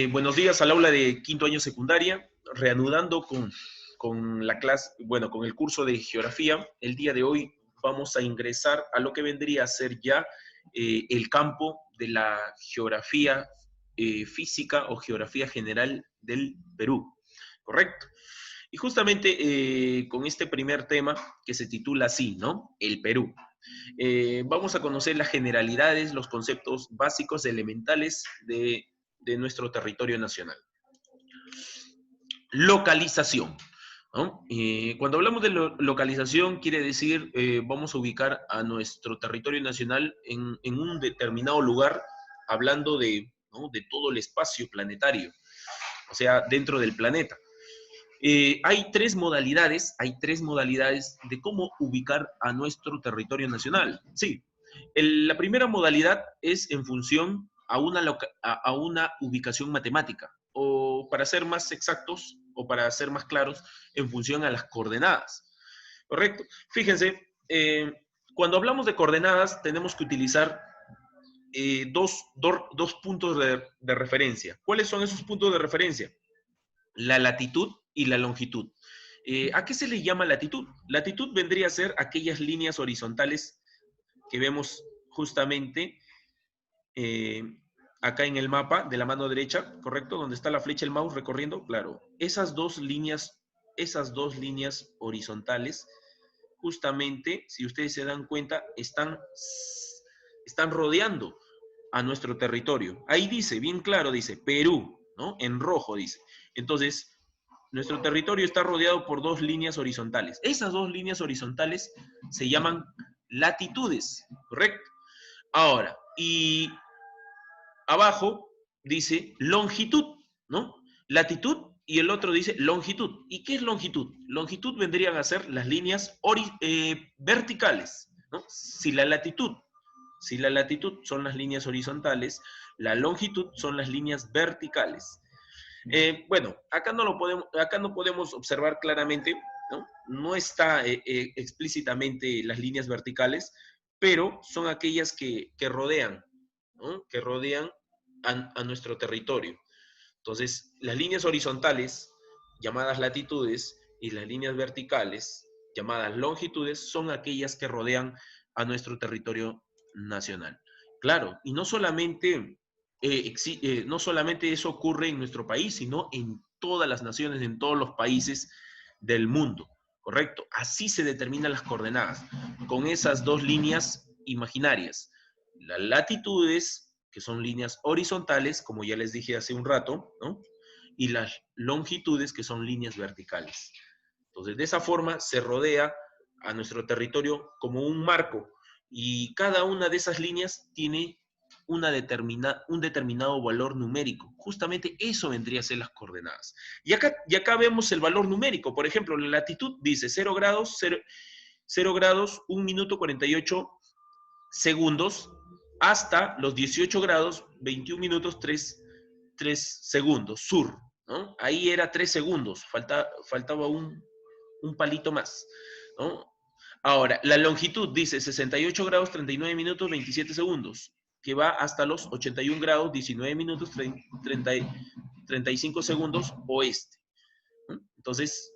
Buenos días al aula de quinto año secundaria, reanudando con la clase, bueno, con el curso de geografía. El día de hoy vamos a ingresar a lo que vendría a ser ya el campo de la geografía física o geografía general del Perú, ¿correcto? Y justamente con este primer tema que se titula así, ¿no? El Perú. Vamos a conocer las generalidades, los conceptos básicos elementales de nuestro territorio nacional. Localización, ¿no? Cuando hablamos de localización, quiere decir, vamos a ubicar a nuestro territorio nacional en un determinado lugar, hablando ¿no? de todo el espacio planetario, o sea, dentro del planeta. Hay tres modalidades de cómo ubicar a nuestro territorio nacional. Sí, la primera modalidad es en función a una ubicación matemática, o para ser más exactos, o para ser más claros, en función a las coordenadas. ¿Correcto? Fíjense, cuando hablamos de coordenadas tenemos que utilizar dos puntos de referencia. ¿Cuáles son esos puntos de referencia? La latitud y la longitud. ¿A qué se le llama latitud? Latitud vendría a ser aquellas líneas horizontales que vemos justamente eh, acá en el mapa de la mano derecha, ¿correcto? Donde está la flecha del mouse recorriendo, claro. Esas dos líneas horizontales, justamente, si ustedes se dan cuenta, están rodeando a nuestro territorio. Ahí dice, bien claro, dice Perú, ¿no? En rojo dice. Entonces, nuestro territorio está rodeado por dos líneas horizontales. Esas dos líneas horizontales se llaman latitudes, ¿correcto? Ahora, y abajo dice longitud, ¿no? Latitud y el otro dice longitud. ¿Y qué es longitud? Longitud vendrían a ser las líneas verticales, ¿no? Si la latitud son las líneas horizontales, la longitud son las líneas verticales. Bueno, acá no podemos observar claramente, ¿no? No está explícitamente las líneas verticales, pero son aquellas que rodean, ¿no? Que rodean a nuestro territorio. Entonces, las líneas horizontales, llamadas latitudes, y las líneas verticales, llamadas longitudes, son aquellas que rodean a nuestro territorio nacional. Claro, y no solamente eso ocurre en nuestro país, sino en todas las naciones, en todos los países del mundo, ¿correcto? Así se determinan las coordenadas, con esas dos líneas imaginarias. Las latitudes, que son líneas horizontales, como ya les dije hace un rato, ¿no? Y las longitudes, que son líneas verticales. Entonces, de esa forma se rodea a nuestro territorio como un marco, y cada una de esas líneas tiene un determinado valor numérico. Justamente eso vendría a ser las coordenadas. Y acá vemos el valor numérico. Por ejemplo, la latitud dice 0 grados, 0 grados, 1 minuto 48 segundos, hasta los 18 grados, 21 minutos 3 segundos, sur, ¿no? Ahí era 3 segundos, faltaba un palito más, ¿no? Ahora, la longitud dice 68 grados, 39 minutos, 27 segundos, que va hasta los 81 grados, 19 minutos, 35 segundos oeste. ¿No? Entonces,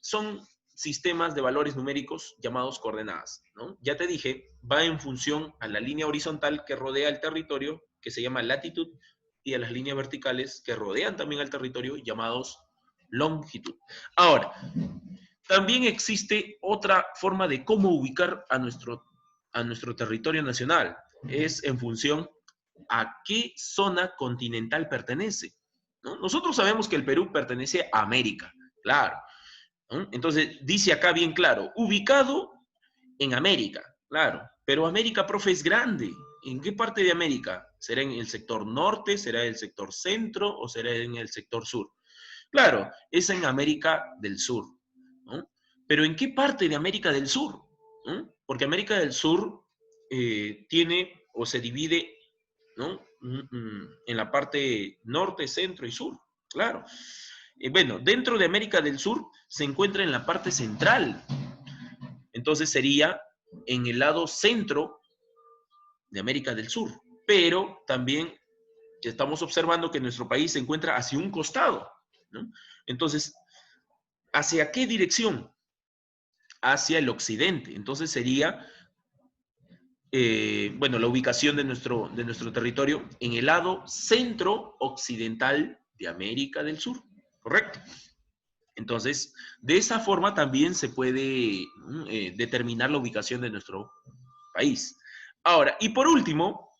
son sistemas de valores numéricos llamados coordenadas, ¿no? Ya te dije, va en función a la línea horizontal que rodea el territorio, que se llama latitud, y a las líneas verticales que rodean también al territorio, llamados longitud. Ahora, también existe otra forma de cómo ubicar a nuestro territorio nacional. Es en función a qué zona continental pertenece, ¿no? Nosotros sabemos que el Perú pertenece a América, claro, ¿no? Entonces, dice acá bien claro, ubicado en América, claro, pero América, profe, es grande. ¿En qué parte de América? ¿Será en el sector norte? ¿Será en el sector centro? ¿O será en el sector sur? Claro, es en América del Sur, ¿no? Pero ¿en qué parte de América del Sur? ¿No? Porque América del Sur tiene o se divide, ¿no? En la parte norte, centro y sur, claro. Bueno, dentro de América del Sur se encuentra en la parte central, entonces sería en el lado centro de América del Sur, pero también estamos observando que nuestro país se encuentra hacia un costado, ¿no? Entonces, ¿hacia qué dirección? Hacia el occidente. Entonces sería, bueno, la ubicación de nuestro territorio en el lado centro-occidental de América del Sur, ¿correcto? Entonces, de esa forma también se puede determinar la ubicación de nuestro país. Ahora, y por último,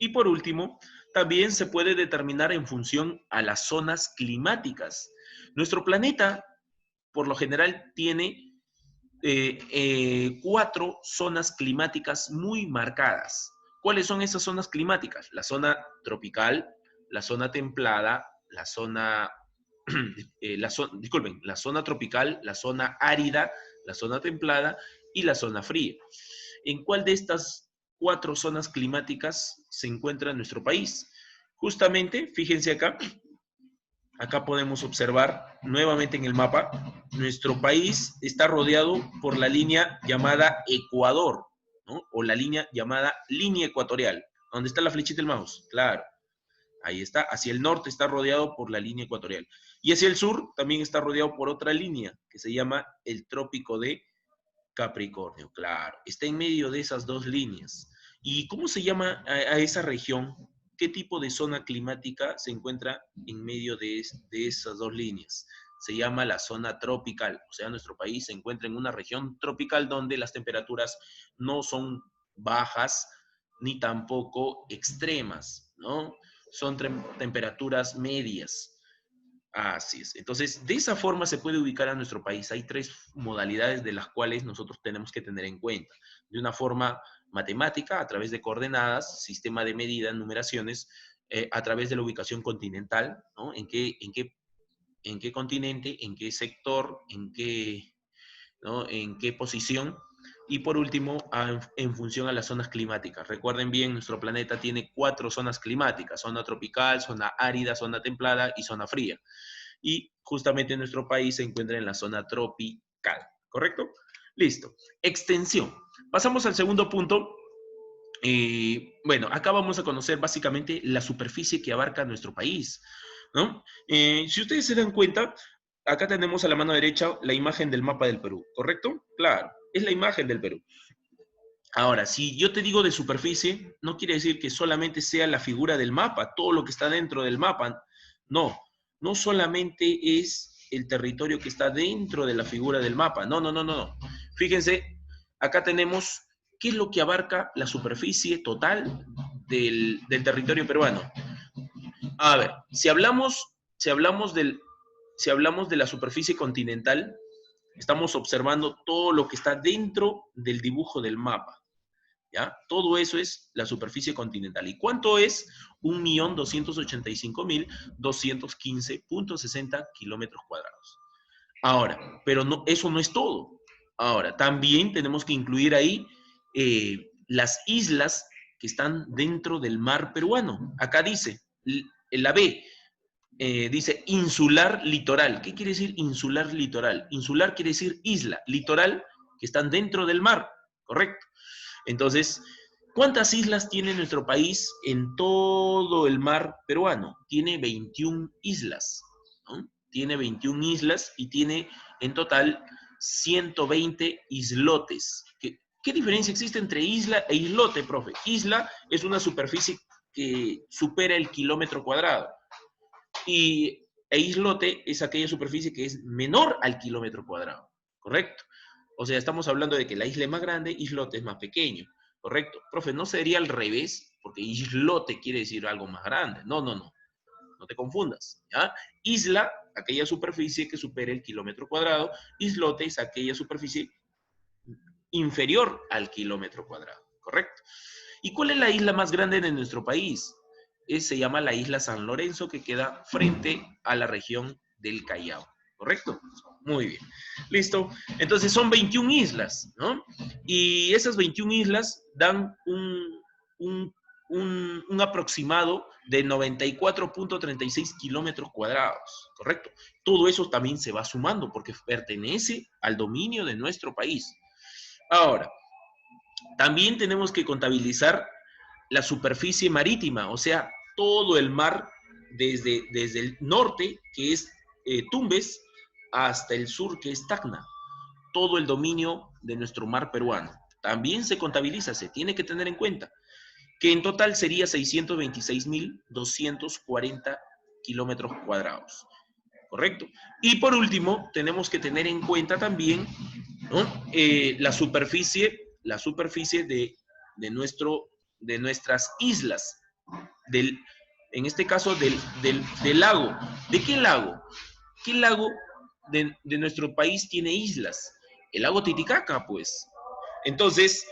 también se puede determinar en función a las zonas climáticas. Nuestro planeta, por lo general, tiene 4 zonas climáticas muy marcadas. ¿Cuáles son esas zonas climáticas? La zona tropical, la zona templada, disculpen, la zona tropical, la zona árida, la zona templada y la zona fría. ¿En cuál de estas 4 zonas climáticas se encuentra nuestro país? Justamente, fíjense acá podemos observar nuevamente en el mapa, nuestro país está rodeado por la línea llamada Ecuador, ¿no? O la línea llamada línea ecuatorial. ¿Dónde está la flechita del mouse? Claro, ahí está. Hacia el norte está rodeado por la línea ecuatorial. Y hacia el sur también está rodeado por otra línea que se llama el Trópico de Capricornio. Claro, está en medio de esas dos líneas. ¿Y cómo se llama a esa región? ¿Qué tipo de zona climática se encuentra en medio de esas dos líneas? Se llama la zona tropical. O sea, nuestro país se encuentra en una región tropical donde las temperaturas no son bajas ni tampoco extremas, ¿no? Son temperaturas medias. Así es. Entonces, de esa forma se puede ubicar a nuestro país. Hay 3 modalidades de las cuales nosotros tenemos que tener en cuenta. De una forma matemática, a través de coordenadas, sistema de medida, numeraciones, a través de la ubicación continental, ¿no? ¿En qué continente, en qué sector, ¿no? En qué posición? Y por último, en función a las zonas climáticas. Recuerden bien, nuestro planeta tiene 4 zonas climáticas: zona tropical, zona árida, zona templada y zona fría. Y justamente nuestro país se encuentra en la zona tropical, ¿correcto? Listo. Extensión. Pasamos al segundo punto. Bueno, acá vamos a conocer básicamente la superficie que abarca nuestro país, ¿no? Si ustedes se dan cuenta, acá tenemos a la mano derecha la imagen del mapa del Perú, ¿correcto? Claro, es la imagen del Perú. Ahora, si yo te digo de superficie, no quiere decir que solamente sea la figura del mapa, todo lo que está dentro del mapa. No, no solamente es el territorio que está dentro de la figura del mapa. No, no, no, no, no. Fíjense, acá tenemos qué es lo que abarca la superficie total del territorio peruano. A ver, si hablamos de la superficie continental, estamos observando todo lo que está dentro del dibujo del mapa. ¿Ya? Todo eso es la superficie continental. ¿Y cuánto es? 1.285.215.60 kilómetros cuadrados. Ahora, pero no, eso no es todo. Ahora, también tenemos que incluir ahí las islas que están dentro del mar peruano. Acá dice, la B, dice insular litoral. ¿Qué quiere decir insular litoral? Insular quiere decir isla, litoral, que están dentro del mar, ¿correcto? Entonces, ¿cuántas islas tiene nuestro país en todo el mar peruano? Tiene 21 islas, ¿no? Tiene 21 islas y tiene en total 120 islotes. ¿Qué diferencia existe entre isla e islote, profe? Isla es una superficie que supera el kilómetro cuadrado e islote es aquella superficie que es menor al kilómetro cuadrado, ¿correcto? O sea, estamos hablando de que la isla es más grande, islote es más pequeño, ¿correcto? Profe, ¿no sería al revés? Porque islote quiere decir algo más grande. No, no, no. No te confundas, ¿ya? Isla, aquella superficie que supere el kilómetro cuadrado. Islote es aquella superficie inferior al kilómetro cuadrado, ¿correcto? ¿Y cuál es la isla más grande de nuestro país? Se llama la isla San Lorenzo, que queda frente a la región del Callao, ¿correcto? Muy bien. Listo. Entonces son 21 islas, ¿no? Y esas 21 islas dan un aproximado de 94.36 kilómetros cuadrados, ¿correcto? Todo eso también se va sumando porque pertenece al dominio de nuestro país. Ahora, también tenemos que contabilizar la superficie marítima, o sea, todo el mar desde el norte, que es Tumbes, hasta el sur, que es Tacna, todo el dominio de nuestro mar peruano. También se contabiliza, se tiene que tener en cuenta, que en total sería 626.240 kilómetros cuadrados. ¿Correcto? Y por último, tenemos que tener en cuenta también, ¿no? La superficie de nuestras islas, en este caso del lago. ¿De qué lago? ¿Qué lago de nuestro país tiene islas? El lago Titicaca, pues. Entonces,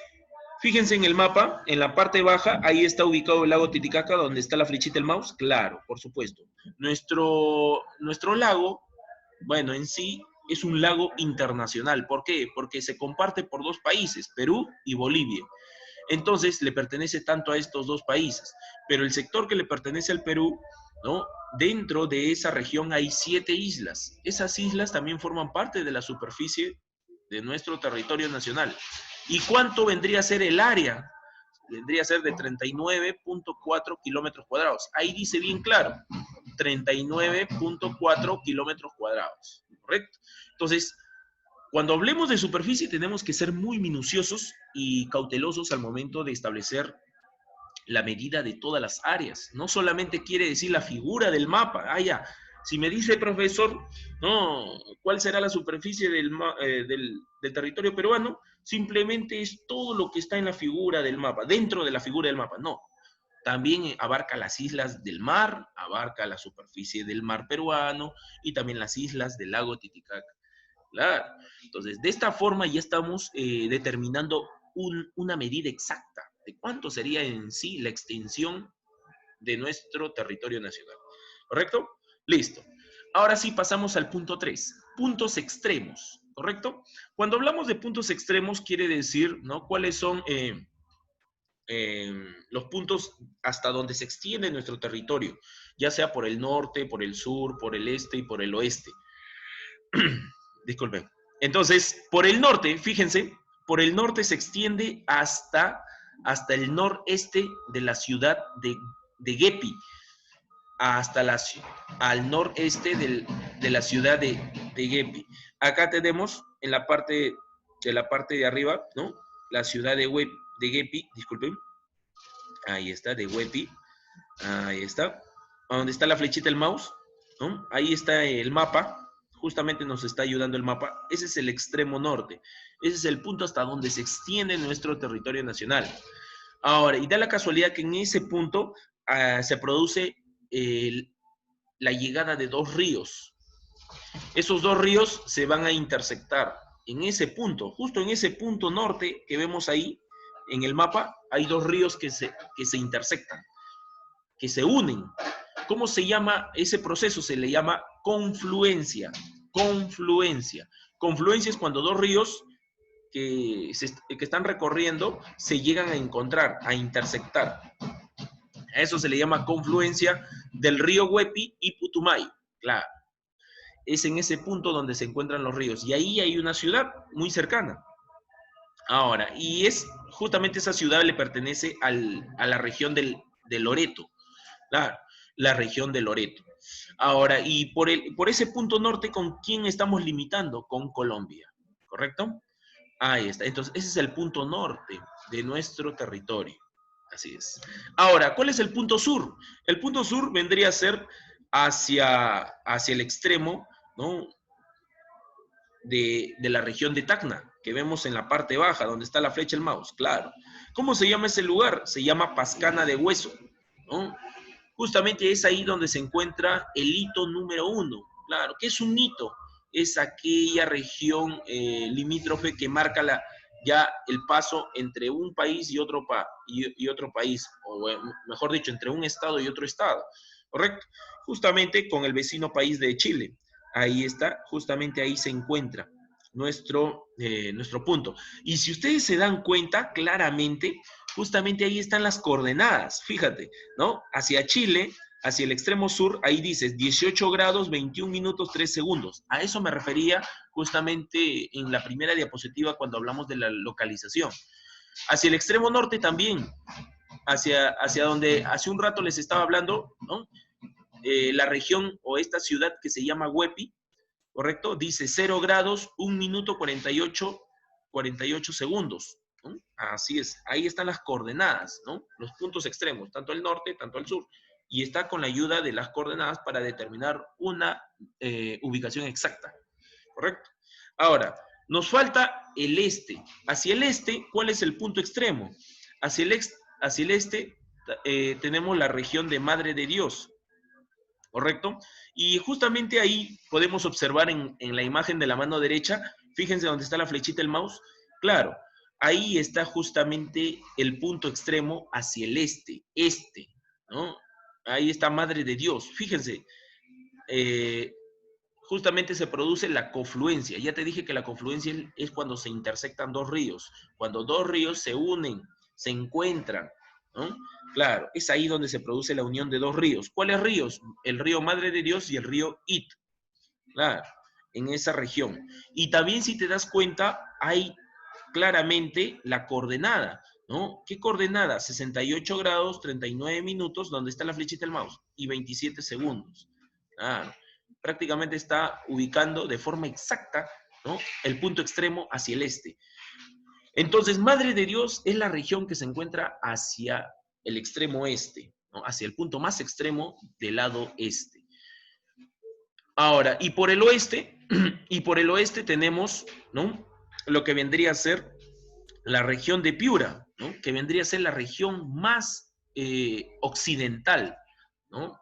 fíjense en el mapa, en la parte baja, ahí está ubicado el lago Titicaca, donde está la flechita del mouse. Claro, por supuesto. Nuestro lago, bueno, en sí es un lago internacional. ¿Por qué? Porque se comparte por dos países, Perú y Bolivia. Entonces, le pertenece tanto a estos dos países. Pero el sector que le pertenece al Perú, ¿no? Dentro de esa región hay 7 islas. Esas islas también forman parte de la superficie de nuestro territorio nacional. ¿Y cuánto vendría a ser el área? Vendría a ser de 39.4 kilómetros cuadrados. Ahí dice bien claro, 39.4 kilómetros cuadrados, ¿correcto? Entonces, cuando hablemos de superficie tenemos que ser muy minuciosos y cautelosos al momento de establecer la medida de todas las áreas. No solamente quiere decir la figura del mapa. Ah, ya. Si me dice, profesor, no, ¿cuál será la superficie del territorio peruano? Simplemente es todo lo que está en la figura del mapa, dentro de la figura del mapa. No. También abarca las islas del mar, abarca la superficie del mar peruano y también las islas del lago Titicaca. Claro. Entonces, de esta forma ya estamos determinando una medida exacta de cuánto sería en sí la extensión de nuestro territorio nacional. ¿Correcto? Listo. Ahora sí pasamos al punto 3, puntos extremos. ¿Correcto? Cuando hablamos de puntos extremos quiere decir, ¿no? ¿Cuáles son los puntos hasta donde se extiende nuestro territorio? Ya sea por el norte, por el sur, por el este y por el oeste. Disculpen. Entonces, por el norte, fíjense, por el norte se extiende hasta el noreste de la ciudad de Guepi, hasta al noreste de la ciudad de Guepi. Acá tenemos en la parte de arriba, ¿no? La ciudad de Guepi, disculpen. Ahí está, de Guepi. Ahí está. Donde está la flechita del mouse, ¿no? Ahí está el mapa. Justamente nos está ayudando el mapa. Ese es el extremo norte. Ese es el punto hasta donde se extiende nuestro territorio nacional. Ahora, y da la casualidad que en ese punto se produce la llegada de 2 ríos. Esos 2 ríos se van a intersectar en ese punto, justo en ese punto norte que vemos ahí en el mapa, hay 2 ríos que se intersectan, que se unen. ¿Cómo se llama ese proceso? Se le llama confluencia. Confluencia. Confluencia es cuando 2 ríos que están recorriendo se llegan a encontrar, a intersectar. A eso se le llama confluencia del río Guepi y Putumayo. Claro. Es en ese punto donde se encuentran los ríos. Y ahí hay una ciudad muy cercana. Ahora, y es justamente esa ciudad le pertenece a la región de Loreto. Claro, la región de Loreto. Ahora, y por ese punto norte, ¿con quién estamos limitando? Con Colombia, ¿correcto? Ahí está. Entonces, ese es el punto norte de nuestro territorio. Así es. Ahora, ¿cuál es el punto sur? El punto sur vendría a ser hacia el extremo, ¿no? de la región de Tacna, que vemos en la parte baja, donde está la flecha del mouse, claro. ¿Cómo se llama ese lugar? Se llama Pascana de Hueso, ¿no? Justamente es ahí donde se encuentra el hito número 1. Claro, ¿qué es un hito? Es aquella región limítrofe que marca ya el paso entre un país y otro país, o mejor dicho, entre un estado y otro estado, ¿correcto? Justamente con el vecino país de Chile. Ahí está, justamente ahí se encuentra nuestro punto. Y si ustedes se dan cuenta claramente, justamente ahí están las coordenadas, fíjate, ¿no? Hacia Chile, hacia el extremo sur, ahí dices 18 grados, 21 minutos, 3 segundos. A eso me refería justamente en la primera diapositiva cuando hablamos de la localización. Hacia el extremo norte también, hacia donde hace un rato les estaba hablando, ¿no? la región o esta ciudad que se llama Huepi, ¿correcto? Dice 0 grados, 1 minuto 48 segundos, ¿no? Así es, ahí están las coordenadas, ¿no? Los puntos extremos, tanto al norte, tanto al sur. Y está con la ayuda de las coordenadas para determinar una ubicación exacta, ¿correcto? Ahora, nos falta el este. Hacia el este, ¿cuál es el punto extremo? Hacia el este tenemos la región de Madre de Dios, ¿correcto? Y justamente ahí podemos observar en la imagen de la mano derecha, fíjense dónde está la flechita del mouse. Claro, ahí está justamente el punto extremo hacia el este, ¿no? Ahí está Madre de Dios. Fíjense, eh, justamente se produce la confluencia. Ya te dije que la confluencia es cuando se intersectan dos ríos, cuando dos ríos se unen, se encuentran, ¿no? Claro, es ahí donde se produce la unión de dos ríos. ¿Cuáles ríos? El río Madre de Dios y el río It. Claro, en esa región. Y también si te das cuenta, hay claramente la coordenada, ¿no? ¿Qué coordenada? 68 grados, 39 minutos, donde está la flechita del mouse, y 27 segundos. Claro, prácticamente está ubicando de forma exacta, ¿no? El punto extremo hacia el este. Entonces, Madre de Dios es la región que se encuentra hacia el extremo este, ¿no? Hacia el punto más extremo del lado este. Ahora, y por el oeste, y por el oeste tenemos, ¿no? Lo que vendría a ser la región de Piura, ¿no? Que vendría a ser la región más occidental, ¿no?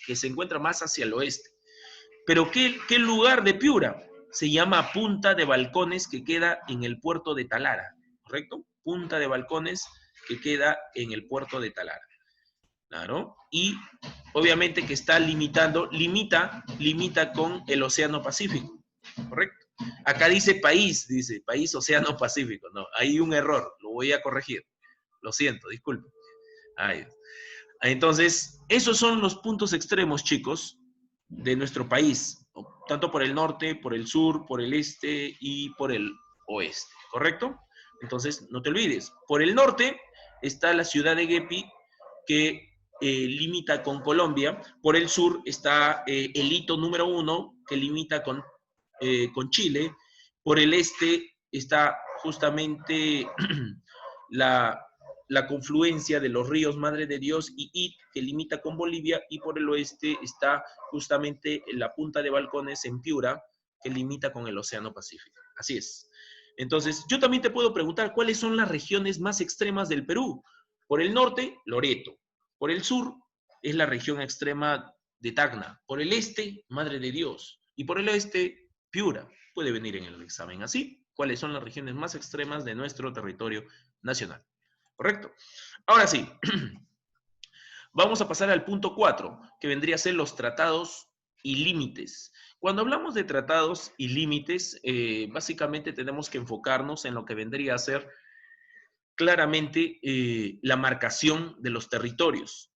Que se encuentra más hacia el oeste. Pero ¿qué lugar de Piura? Se llama Punta de Balcones, que queda en el puerto de Talara, ¿correcto? Punta de Balcones, que queda en el puerto de Talara. Claro. Y obviamente que está limita con el Océano Pacífico, ¿correcto? Acá dice país Océano Pacífico. No, hay un error, lo voy a corregir. Lo siento, disculpe. Ahí. Entonces, esos son los puntos extremos, chicos, de nuestro país, tanto por el norte, por el sur, por el este y por el oeste, ¿correcto? Entonces, no te olvides, por el norte está la ciudad de Guepi, que limita con Colombia. Por el sur está el hito número 1, que limita con Chile. Por el este está justamente la, la confluencia de los ríos Madre de Dios y It, que limita con Bolivia, y por el oeste está justamente la punta de Balcones en Piura, que limita con el Océano Pacífico. Así es. Entonces, yo también te puedo preguntar cuáles son las regiones más extremas del Perú. Por el norte, Loreto. Por el sur, es la región extrema de Tacna. Por el este, Madre de Dios. Y por el oeste, Piura. Puede venir en el examen así. ¿Cuáles son las regiones más extremas de nuestro territorio nacional? ¿Correcto? Ahora sí, vamos a pasar al punto 4, que vendría a ser los tratados y límites. Cuando hablamos de tratados y límites, básicamente tenemos que enfocarnos en lo que vendría a ser claramente la marcación de los territorios.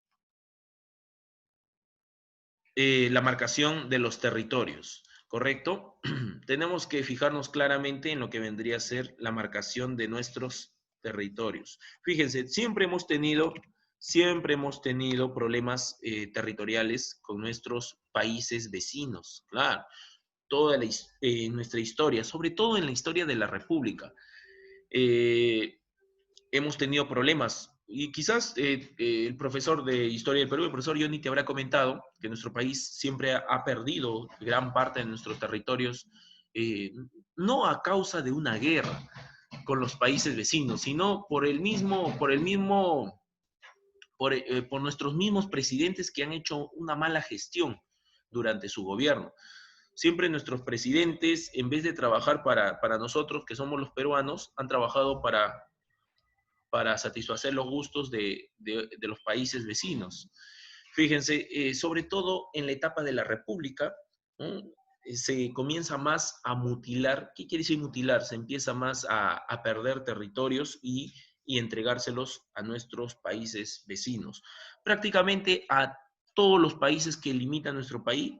La marcación de los territorios, ¿correcto? Tenemos que fijarnos claramente en lo que vendría a ser la marcación de nuestros territorios. Fíjense, siempre hemos tenido problemas territoriales con nuestros países vecinos, claro, toda nuestra historia, sobre todo en la historia de la República. Hemos tenido problemas. Y quizás el profesor de Historia del Perú, el profesor Johnny, te habrá comentado que nuestro país siempre ha perdido gran parte de nuestros territorios, no a causa de una guerra con los países vecinos, sino por nuestros mismos presidentes que han hecho una mala gestión durante su gobierno. Siempre nuestros presidentes, en vez de trabajar para nosotros, que somos los peruanos, han trabajado para satisfacer los gustos de los países vecinos. Fíjense, sobre todo en la etapa de la República, ¿no? Se comienza más a mutilar. ¿Qué quiere decir mutilar? Se empieza más a perder territorios y entregárselos a nuestros países vecinos. Prácticamente a todos los países que limitan nuestro país,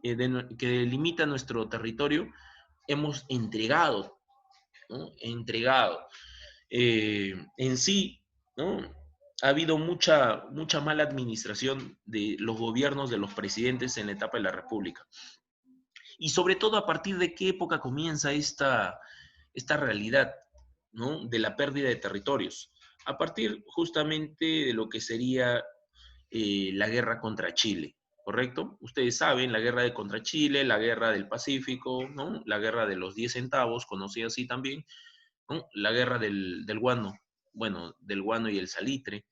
que limitan nuestro territorio, hemos entregado, ¿no? Entregado. En sí, ¿no? ha habido mucha mala administración de los gobiernos de los presidentes en la etapa de la República. Y sobre todo, a partir de qué época comienza esta realidad, ¿no? De la pérdida de territorios. A partir justamente de lo que sería la guerra contra Chile, ¿correcto? Ustedes saben, la guerra contra Chile, la guerra del Pacífico, ¿no? La guerra de los 10 centavos, conocida así también, ¿no? La guerra del guano, bueno, del guano y el salitre.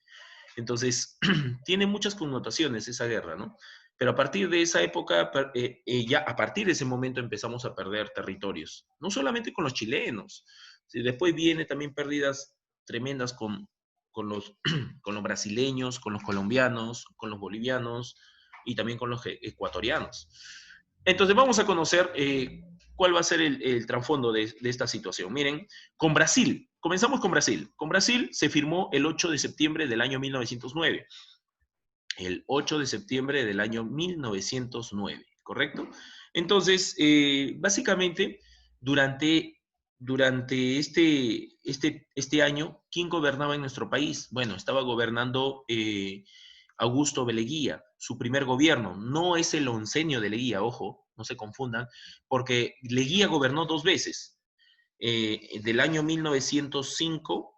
Entonces, tiene muchas connotaciones esa guerra, ¿no? Pero a partir de esa época, ya a partir de ese momento empezamos a perder territorios, no solamente con los chilenos, después viene también pérdidas tremendas con los, con los brasileños, con los colombianos, con los bolivianos y también con los ecuatorianos. Entonces vamos a conocer cuál va a ser el trasfondo de esta situación. Miren, con Brasil, comenzamos con Brasil. Con Brasil se firmó el 8 de septiembre del año 1909. El 8 de septiembre del año 1909, ¿correcto? Entonces, básicamente, durante este año, ¿quién gobernaba en nuestro país? Bueno, estaba gobernando Augusto B. Leguía, su primer gobierno. No es el oncenio de Leguía, ojo, no se confundan, porque Leguía gobernó 2 veces, del año 1905,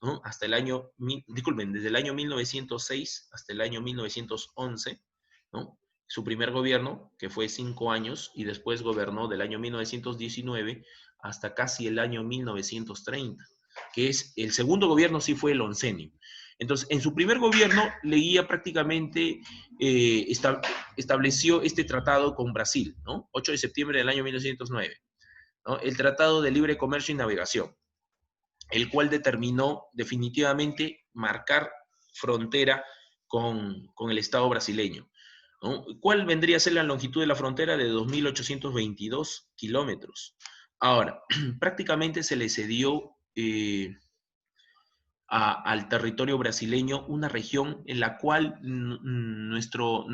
¿no? Hasta el año, disculpen, desde el año 1906 hasta el año 1911, ¿no? Su primer gobierno, que fue 5 años, y después gobernó del año 1919 hasta casi el año 1930, que es el segundo gobierno, sí fue el oncenio. Entonces, en su primer gobierno, Leguía prácticamente estableció este tratado con Brasil, ¿no? 8 de septiembre del año 1909, ¿no? El Tratado de Libre Comercio y Navegación, el cual determinó definitivamente marcar frontera con el Estado brasileño, ¿no? ¿Cuál vendría a ser la longitud de la frontera? De 2.822 kilómetros. Ahora, prácticamente se le cedió al territorio brasileño una región en la cual nuestro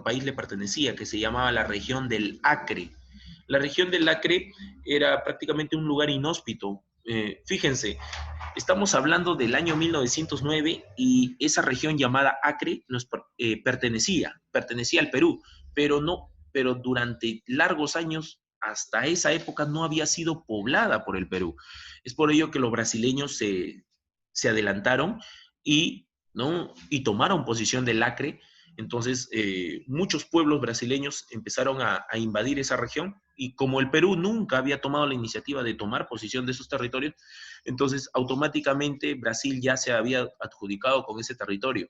país le pertenecía, que se llamaba la región del Acre. La región del Acre era prácticamente un lugar inhóspito. Fíjense, estamos hablando del año 1909 y esa región llamada Acre pertenecía al Perú, pero durante largos años, hasta esa época, no había sido poblada por el Perú. Es por ello que los brasileños se adelantaron y, ¿no? y tomaron posesión del Acre. Entonces, muchos pueblos brasileños empezaron a invadir esa región, y como el Perú nunca había tomado la iniciativa de tomar posesión de esos territorios, entonces automáticamente Brasil ya se había adjudicado con ese territorio.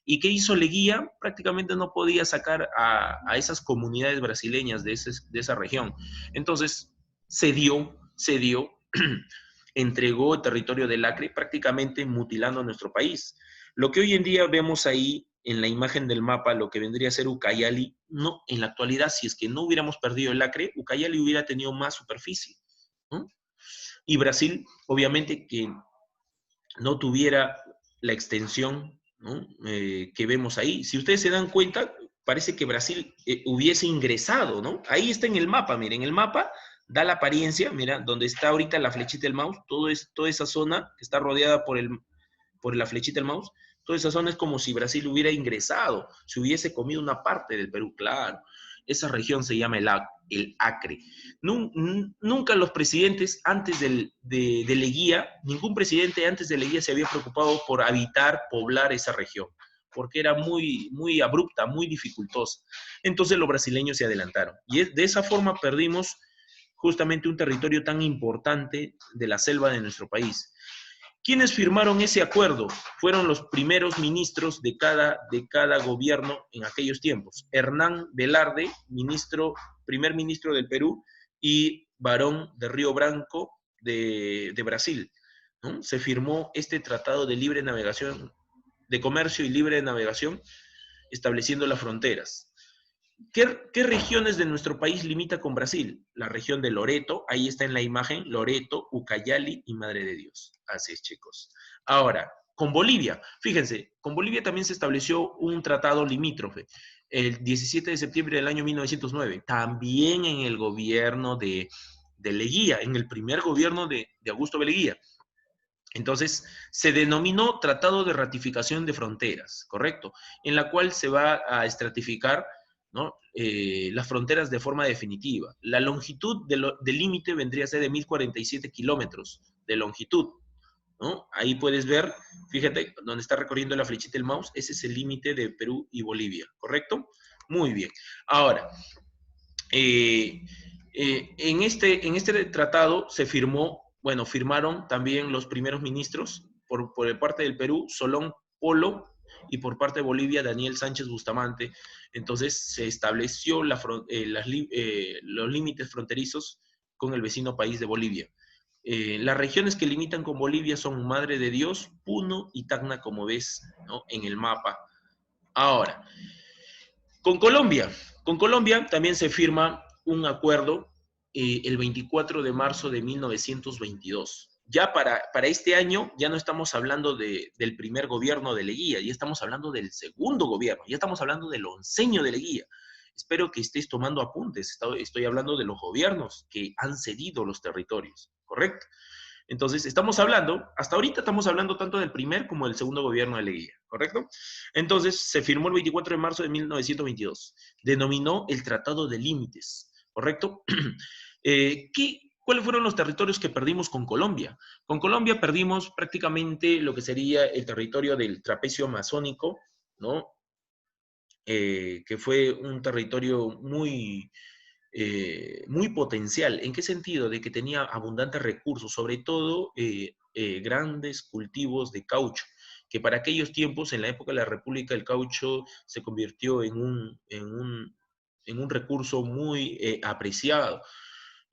¿Y qué hizo Leguía? Prácticamente no podía sacar a esas comunidades brasileñas de esa región. Entonces, cedió, entregó el territorio del Acre, prácticamente mutilando a nuestro país. Lo que hoy en día vemos ahí en la imagen del mapa, lo que vendría a ser Ucayali, no, en la actualidad, si es que no hubiéramos perdido el Acre, Ucayali hubiera tenido más superficie, ¿no? Y Brasil, obviamente, que no tuviera la extensión, ¿no? Que vemos ahí. Si ustedes se dan cuenta, parece que Brasil hubiese ingresado, ¿no? Ahí está en el mapa, miren, el mapa da la apariencia, mira, donde está ahorita la flechita del mouse, toda esa zona que está rodeada por la flechita del mouse, toda esa zona es como si Brasil hubiera ingresado, se hubiese comido una parte del Perú, claro. Esa región se llama el Acre. Nunca los presidentes antes de Leguía, ningún presidente antes de Leguía se había preocupado por habitar, poblar esa región, porque era muy, muy abrupta, muy dificultosa. Entonces los brasileños se adelantaron. Y de esa forma perdimos justamente un territorio tan importante de la selva de nuestro país. ¿Quiénes firmaron ese acuerdo? Fueron los primeros ministros de cada gobierno en aquellos tiempos. Hernán Velarde, primer ministro del Perú, y Barón de Río Branco de Brasil, ¿no? Se firmó este tratado de libre navegación, de comercio y libre navegación, estableciendo las fronteras. ¿Qué regiones de nuestro país limita con Brasil? La región de Loreto, ahí está en la imagen, Loreto, Ucayali y Madre de Dios. Así es, chicos. Ahora, con Bolivia, fíjense, con Bolivia también se estableció un tratado limítrofe, el 17 de septiembre del año 1909, también en el gobierno de Leguía, en el primer gobierno de Augusto B. Leguía. Entonces, se denominó Tratado de Ratificación de Fronteras, ¿correcto? En la cual se va a estratificar, ¿no? Las fronteras de forma definitiva. La longitud del límite vendría a ser de 1047 kilómetros de longitud, ¿no? Ahí puedes ver, fíjate, donde está recorriendo la flechita el mouse, ese es el límite de Perú y Bolivia, ¿correcto? Muy bien. Ahora, eh, en este tratado se firmó, bueno, firmaron también los primeros ministros por parte del Perú, Solón Polo, y por parte de Bolivia, Daniel Sánchez Bustamante. Entonces se estableció los límites fronterizos con el vecino país de Bolivia. Las regiones que limitan con Bolivia son Madre de Dios, Puno y Tacna, como ves, ¿no? En el mapa. Ahora, con Colombia. Con Colombia también se firma un acuerdo el 24 de marzo de 1922. Ya para este año ya no estamos hablando del primer gobierno de Leguía, ya estamos hablando del segundo gobierno, ya estamos hablando del onceño de Leguía. Espero que estés tomando apuntes. Estoy hablando de los gobiernos que han cedido los territorios, ¿correcto? Entonces, hasta ahorita estamos hablando tanto del primer como del segundo gobierno de Leguía, ¿correcto? Entonces, se firmó el 24 de marzo de 1922. Denominó el Tratado de Límites, ¿correcto? ¿Cuáles fueron los territorios que perdimos con Colombia? Con Colombia perdimos prácticamente lo que sería el territorio del trapecio amazónico, ¿no? Que fue un territorio muy potencial. ¿En qué sentido? De que tenía abundantes recursos, sobre todo grandes cultivos de caucho, que para aquellos tiempos, en la época de la República, el caucho se convirtió en un recurso muy apreciado.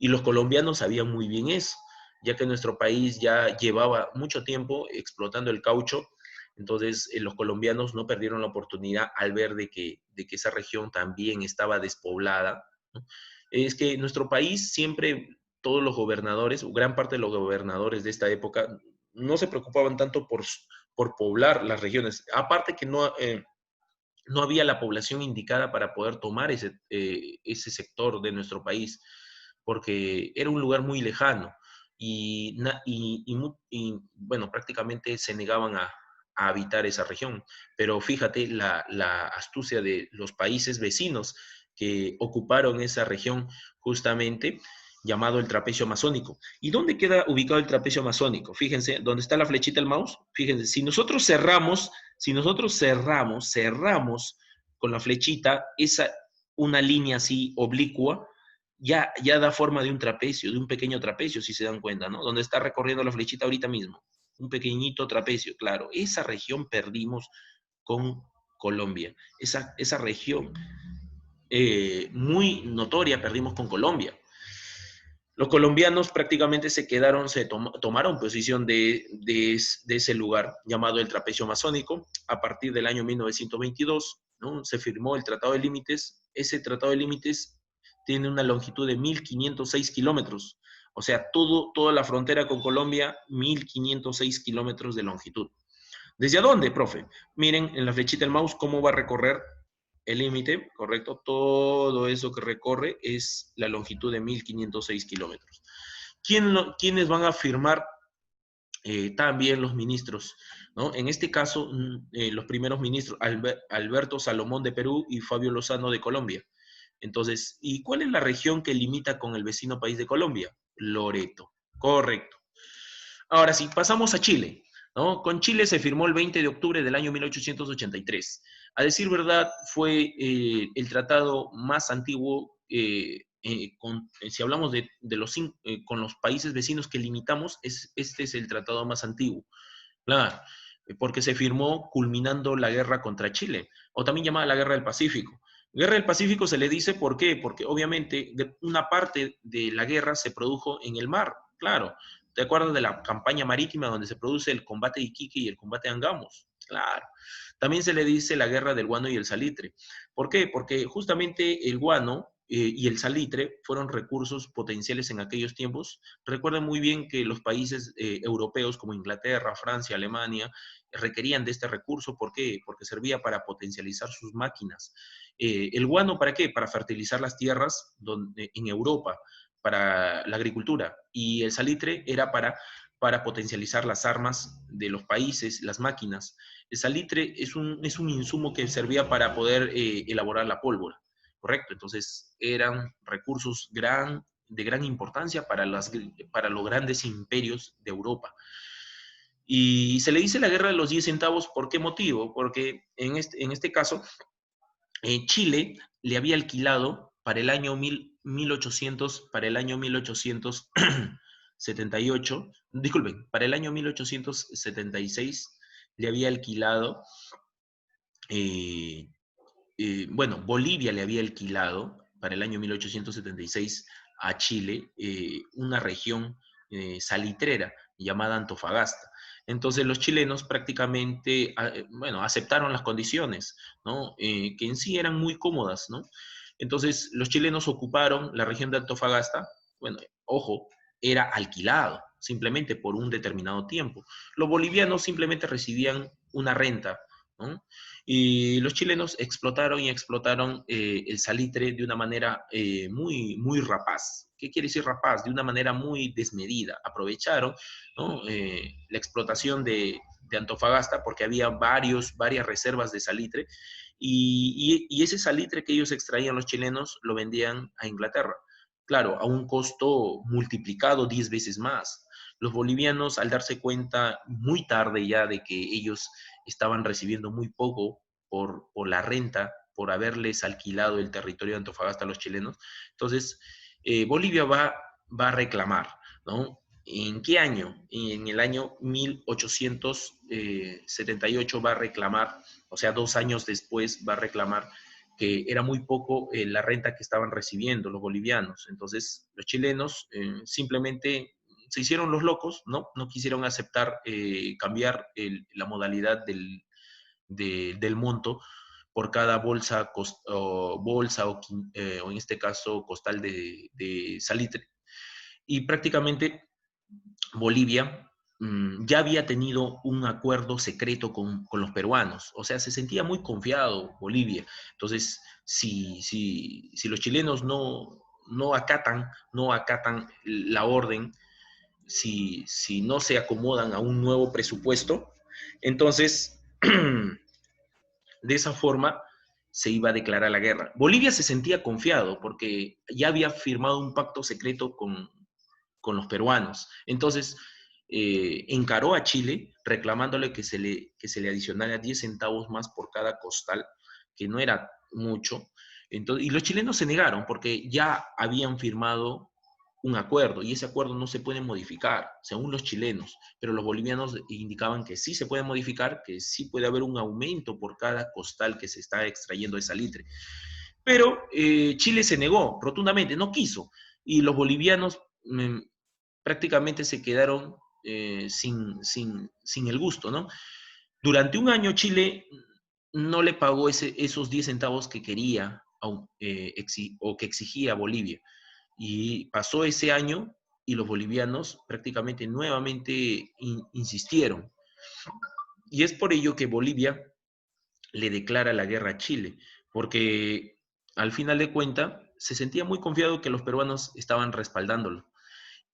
Y los colombianos sabían muy bien eso, ya que nuestro país ya llevaba mucho tiempo explotando el caucho. Entonces, los colombianos no perdieron la oportunidad al ver de que esa región también estaba despoblada, ¿no? Es que nuestro país siempre, todos los gobernadores, o gran parte de los gobernadores de esta época, no se preocupaban tanto por poblar las regiones. Aparte que no había la población indicada para poder tomar ese sector de nuestro país, porque era un lugar muy lejano y bueno, prácticamente se negaban a habitar esa región. Pero fíjate la astucia de los países vecinos que ocuparon esa región justamente llamado el trapecio amazónico. ¿Y dónde queda ubicado el trapecio amazónico? Fíjense, ¿dónde está la flechita del mouse? Fíjense, si nosotros cerramos con la flechita, una línea así oblicua, ya da forma de un trapecio, de un pequeño trapecio, si se dan cuenta, ¿no? Donde está recorriendo la flechita ahorita mismo. Un pequeñito trapecio, claro. Esa región perdimos con Colombia. Esa región muy notoria perdimos con Colombia. Los colombianos prácticamente tomaron posición de ese lugar llamado el Trapecio Amazónico. A partir del año 1922, ¿no? Se firmó el Tratado de Límites. Ese Tratado de Límites tiene una longitud de 1.506 kilómetros. O sea, toda la frontera con Colombia, 1.506 kilómetros de longitud. ¿Desde dónde, profe? Miren en la flechita del mouse cómo va a recorrer el límite, ¿correcto? Todo eso que recorre es la longitud de 1.506 kilómetros. ¿Quiénes van a firmar también los ministros? ¿No? En este caso, los primeros ministros, Alberto Salomón de Perú y Fabio Lozano de Colombia. Entonces, ¿y cuál es la región que limita con el vecino país de Colombia? Loreto. Correcto. Ahora sí, pasamos a Chile, ¿no? Con Chile se firmó el 20 de octubre del año 1883. A decir verdad, fue el tratado más antiguo, si hablamos con los países vecinos que limitamos, este es el tratado más antiguo. Claro, porque se firmó culminando la guerra contra Chile, o también llamada la Guerra del Pacífico. Guerra del Pacífico se le dice ¿por qué? Porque obviamente una parte de la guerra se produjo en el mar, claro. ¿Te acuerdas de la campaña marítima donde se produce el combate de Iquique y el combate de Angamos? Claro. También se le dice la guerra del guano y el salitre. ¿Por qué? Porque justamente el guano y el salitre fueron recursos potenciales en aquellos tiempos. Recuerden muy bien que los países europeos como Inglaterra, Francia, Alemania requerían de este recurso. ¿Por qué? Porque servía para potencializar sus máquinas. ¿El guano para qué? Para fertilizar las tierras en Europa, para la agricultura. Y el salitre era para para potencializar las armas de los países, las máquinas. El salitre es un insumo que servía para poder elaborar la pólvora, ¿correcto? Entonces eran recursos de gran importancia para los grandes imperios de Europa. Y se le dice la guerra de los 10 centavos, ¿por qué motivo? Porque en este caso, Chile le había alquilado para el año 1800, para el año 1878, disculpen, para el año 1876 le había alquilado, eh, bueno, Bolivia le había alquilado para el año 1876 a Chile una región salitrera llamada Antofagasta. Entonces los chilenos prácticamente, bueno, aceptaron las condiciones, ¿no? Que en sí eran muy cómodas, ¿no? Entonces los chilenos ocuparon la región de Antofagasta, bueno, ojo, era alquilado simplemente por un determinado tiempo. Los bolivianos simplemente recibían una renta, ¿no? Y los chilenos explotaron y explotaron el salitre de una manera muy rapaz. ¿Qué quiere decir rapaz? De una manera muy desmedida. Aprovecharon, ¿no? La explotación de Antofagasta porque había varias reservas de salitre y ese salitre que ellos extraían los chilenos lo vendían a Inglaterra. Claro, a un costo multiplicado 10 veces más. Los bolivianos, al darse cuenta muy tarde ya de que ellos estaban recibiendo muy poco por la renta, por haberles alquilado el territorio de Antofagasta a los chilenos. Entonces, Bolivia va a reclamar, ¿no? ¿En qué año? En el año 1878 va a reclamar, o sea, 2 años después va a reclamar que era muy poco la renta que estaban recibiendo los bolivianos. Entonces, los chilenos simplemente se hicieron los locos, ¿no? No quisieron aceptar cambiar la modalidad del monto por cada bolsa, o en este caso costal de salitre. Y prácticamente Bolivia ya había tenido un acuerdo secreto con los peruanos, o sea, se sentía muy confiado Bolivia. Entonces, si los chilenos no acatan la orden, si no se acomodan a un nuevo presupuesto, entonces de esa forma se iba a declarar la guerra. Bolivia se sentía confiado porque ya había firmado un pacto secreto con los peruanos. Entonces, encaró a Chile reclamándole que se le adicionara 10 centavos más por cada costal, que no era mucho. Entonces, y los chilenos se negaron porque ya habían firmado un acuerdo y ese acuerdo no se puede modificar, según los chilenos, pero los bolivianos indicaban que sí se puede modificar, que sí puede haber un aumento por cada costal que se está extrayendo de salitre. Pero Chile se negó rotundamente, no quiso, y los bolivianos prácticamente se quedaron sin el gusto, ¿no? Durante un año Chile no le pagó esos 10 centavos que quería o que exigía Bolivia. Y pasó ese año y los bolivianos prácticamente nuevamente insistieron. Y es por ello que Bolivia le declara la guerra a Chile, porque al final de cuentas se sentía muy confiado que los peruanos estaban respaldándolo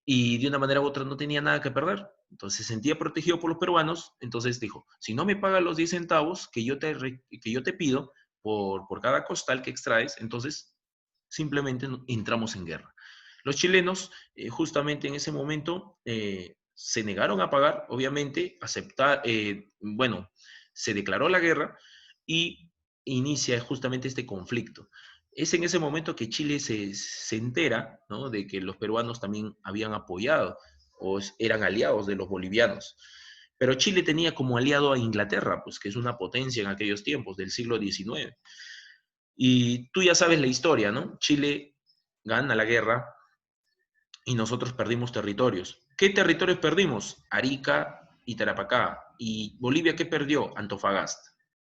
y de una manera u otra no tenía nada que perder. Entonces se sentía protegido por los peruanos, entonces dijo, si no me pagas los 10 centavos que yo te pido por cada costal que extraes, entonces simplemente entramos en guerra. Los chilenos, justamente en ese momento, se negaron a pagar, obviamente, bueno, se declaró la guerra y inicia justamente este conflicto. Es en ese momento que Chile se entera, ¿no?, de que los peruanos también habían apoyado o eran aliados de los bolivianos. Pero Chile tenía como aliado a Inglaterra, pues que es una potencia en aquellos tiempos del siglo XIX. Y tú ya sabes la historia, ¿no? Chile gana la guerra y nosotros perdimos territorios. ¿Qué territorios perdimos? Arica y Tarapacá. ¿Y Bolivia qué perdió? Antofagasta.